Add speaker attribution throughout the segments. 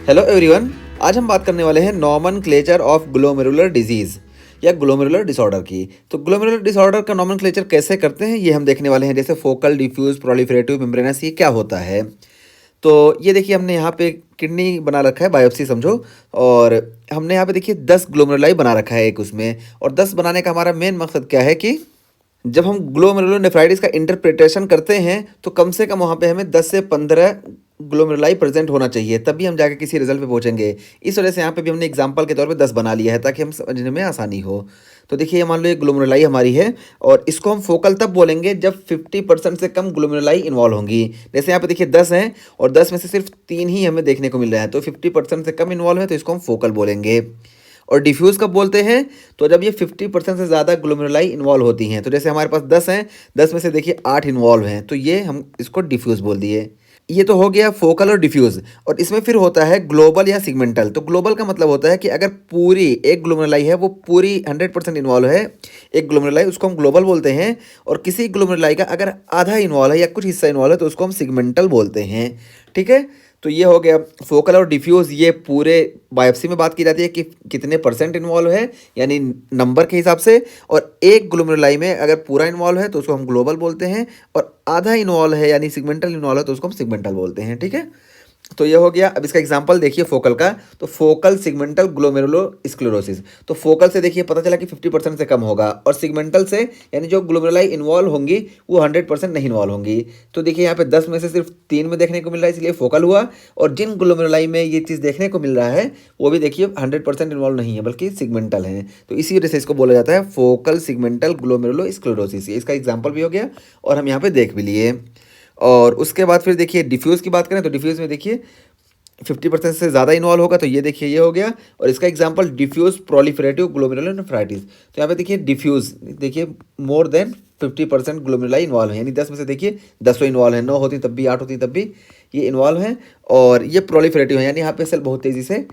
Speaker 1: Hello everyone. आज हम बात करने वाले हैं नॉमनक्लेचर ऑफ ग्लोमेरुलर डिजीज़ या ग्लोमेरुलर डिसऑर्डर की। तो ग्लोमेरुलर डिसऑर्डर का नॉमनक्लेचर कैसे करते हैं ये हम देखने वाले हैं। जैसे फोकल, डिफ्यूज, प्रोलिफरेटिव, मेम्ब्रेनस, ये क्या होता है। तो ये देखिए हमने यहाँ पे किडनी बना रखा है, बायोप्सी समझो। और हमने यहाँ पे देखिए 10 ग्लोमेरुलाई बना रखा है एक उसमें। और 10 बनाने का हमारा मेन मकसद क्या है कि जब हम ग्लोमेरुलोनेफ्राइटिस का इंटरप्रिटेशन करते हैं तो कम से कम वहाँ पे हमें 10 से 15 ग्लोमेरुलाई प्रेजेंट होना चाहिए, तभी हम जाके किसी रिजल्ट पे पहुंचेंगे। इस वजह से यहाँ पे भी हमने एग्जांपल के तौर पे 10 बना लिया है ताकि हम समझने में आसानी हो। तो देखिए मान लो ये ग्लोमेरुलाई हमारी है और इसको हम फोकल तब बोलेंगे जब 50% से कम ग्लोमेरुलाई इन्वॉल्व होंगी। जैसे यहाँ पे देखिए 10 हैं और 10 में से सिर्फ 3 ही हमें देखने को मिल रहा है, तो 50% से कम इन्वॉल्व है तो इसको हम फोकल बोलेंगे। और डिफ्यूज़ कब बोलते हैं, तो जब ये 50% से ज़्यादा ग्लोमेरुलाई इन्वॉल्व होती हैं। तो जैसे हमारे पास 10 हैं, 10 में से देखिए 8 इन्वॉल्व हैं, तो ये हम इसको डिफ्यूज़ बोल दिए। ये तो हो गया फोकल और डिफ्यूज़। और इसमें फिर होता है ग्लोबल या सिगमेंटल। तो ग्लोबल का मतलब होता है कि अगर पूरी एक ग्लोमेरुलाई है वो पूरी 100% इन्वॉल्व है एक ग्लोमेरुलाई, उसको हम ग्लोबल बोलते हैं। और किसी ग्लोमेरुलाई का अगर आधा इन्वॉल्व है या कुछ हिस्सा इन्वॉल्व है तो उसको हम सिगमेंटल बोलते हैं। ठीक है, तो ये हो गया फोकल और डिफ्यूज़। ये पूरे बायोप्सी में बात की जाती है कि कितने परसेंट इन्वॉल्व है, यानी नंबर के हिसाब से। और एक ग्लोमेरुलाई में अगर पूरा इन्वॉल्व है तो उसको हम ग्लोबल बोलते हैं, और आधा इन्वॉल्व है यानी सिगमेंटल इन्वॉल्व है तो उसको हम सिगमेंटल बोलते हैं। ठीक है, तो ये हो गया। अब इसका एग्जांपल देखिए फोकल का, तो फोकल सिगमेंटल ग्लोमेरुलोस्क्लेरोसिस। तो फोकल से देखिए पता चला कि 50% से कम होगा, और सिगमेंटल से यानी जो ग्लोमेरुलाई इन्वॉल्व होंगी वो 100% नहीं इन्वॉल्व होंगी। तो देखिए यहाँ पे 10 में से सिर्फ 3 में देखने को मिल रहा है, इसलिए फोकल हुआ। और जिन ग्लोमेरुलाई में ये चीज़ देखने को मिल रहा है वो भी देखिए 100% इन्वॉल्व नहीं है बल्कि सिगमेंटल है। तो इसी वजह से इसको बोला जाता है फोकल सिगमेंटल ग्लोमेरुलोस्क्लेरोसिस। इसका एग्जाम्पल भी हो गया और हम यहाँ पे देख भी लिए। और उसके बाद फिर देखिए डिफ्यूज़ की बात करें तो डिफ्यूज़ में देखिए 50% से ज़्यादा इन्वॉल्व होगा, तो ये देखिए ये हो गया। और इसका एग्जांपल डिफ्यूज़ प्रोलिफरेटिव ग्लोमेरुलोनेफ्राइटिस। तो यहाँ पे देखिए डिफ्यूज़ देखिए मोर देन 50% ग्लोमेरुलाई इन्वॉल्व है, यानी 10 में से देखिए 10 इन्वॉल्व है, 9 होती तब भी, 8 होती तब भी ये इन्वॉल्व है। और ये प्रोलिफरेटिव है यानी यहाँ पे सेल बहुत तेज़ी से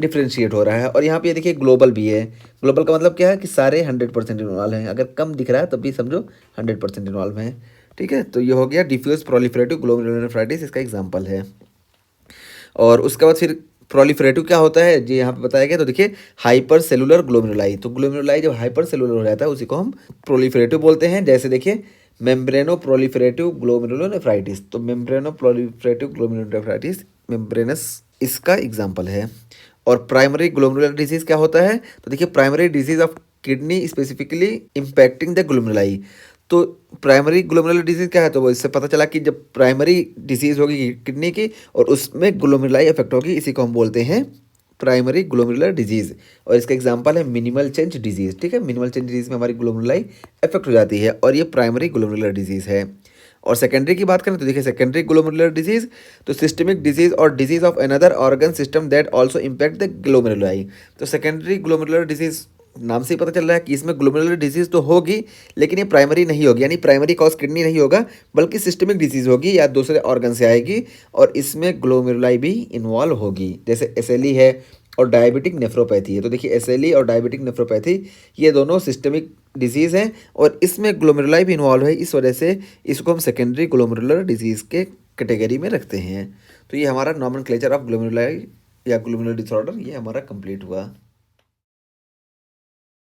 Speaker 1: डिफ्रेंशिएट हो रहा है। और यहाँ पे ये देखिए ग्लोबल भी है। ग्लोबल का मतलब क्या है कि सारे 100% इन्वॉल्व हैं, अगर कम दिख रहा है तब भी समझो 100% इन्वॉल्व हैं। ठीक है, तो ये हो गया डिफ्यूज़ प्रोलिफरेटिव ग्लोमेरुलोनेफ्राइटिस, इसका एग्जाम्पल है। और उसके बाद फिर प्रोलिफरेटिव क्या होता है जी यहाँ पे बताया गया। तो देखिए हाइपर सेलुलर ग्लोमेरुलाई। तो ग्लोमेरुलाई जब हाइपर सेलुलर हो जाता है उसी को हम प्रोलिफरेटिव बोलते हैं। जैसे देखिए मेम्ब्रेनो प्रोलिफरेटिव ग्लोमेरुलोनेफ्राइटिस। तो मेम्ब्रेनो प्रोलिफरेटिव ग्लोमेरुलोनेफ्राइटिस, मेम्ब्रेनस, इसका एग्जाम्पल है। और प्राइमरी ग्लोमेरुलर डिजीज़ क्या होता है, तो देखिए primary disease of kidney specifically impacting the glomeruli. तो प्राइमरी ग्लोमेरुलर डिजीज़ क्या है, तो वो इससे पता चला कि जब प्राइमरी डिजीज़ होगी किडनी की और उसमें ग्लोमेरुलाई इफेक्ट होगी, इसी को हम बोलते हैं प्राइमरी ग्लोमेरुलर डिजीज़। और इसका एग्जांपल है मिनिमल चेंज डिजीज़। ठीक है, मिनिमल चेंज डिजीज़ में हमारी ग्लोमेरुलाई इफेक्ट हो जाती है और ये प्राइमरी ग्लोमेरुलर डिजीज़ है। और सेकेंडरी की बात करें तो देखिए सेकेंडरी ग्लोमेरुलर डिजीज़, तो सिस्टमिक डिजीज़ और disease of another organ system that also impact the glomeruli. तो सेकेंडरी ग्लोमेरुलर डिजीज़ नाम से ही पता चल रहा है कि इसमें ग्लोमेरुलर डिजीज़ तो होगी लेकिन ये प्राइमरी नहीं होगी, यानी प्राइमरी कॉज किडनी नहीं होगा बल्कि सिस्टमिक डिजीज़ होगी या दूसरे ऑर्गन से आएगी, और इसमें ग्लोमेरुलाई भी इन्वॉल्व होगी। जैसे एसएलई है और डायबिटिक नेफ्रोपैथी है। तो देखिए एसएलई और डायबिटिक नेफ्रोपैथी ये दोनों सिस्टमिक डिजीज़ हैं और इसमें ग्लोमेरुलाई भी इन्वॉल्व है, इस वजह से इसको हम सेकेंडरी ग्लोमेरुलर डिजीज़ के कैटेगरी में रखते हैं। तो ये हमारा नॉमेनक्लेचर ऑफ ग्लोमेरुलाई या ग्लोमेरुलर डिसऑर्डर ये हमारा कंप्लीट हुआ।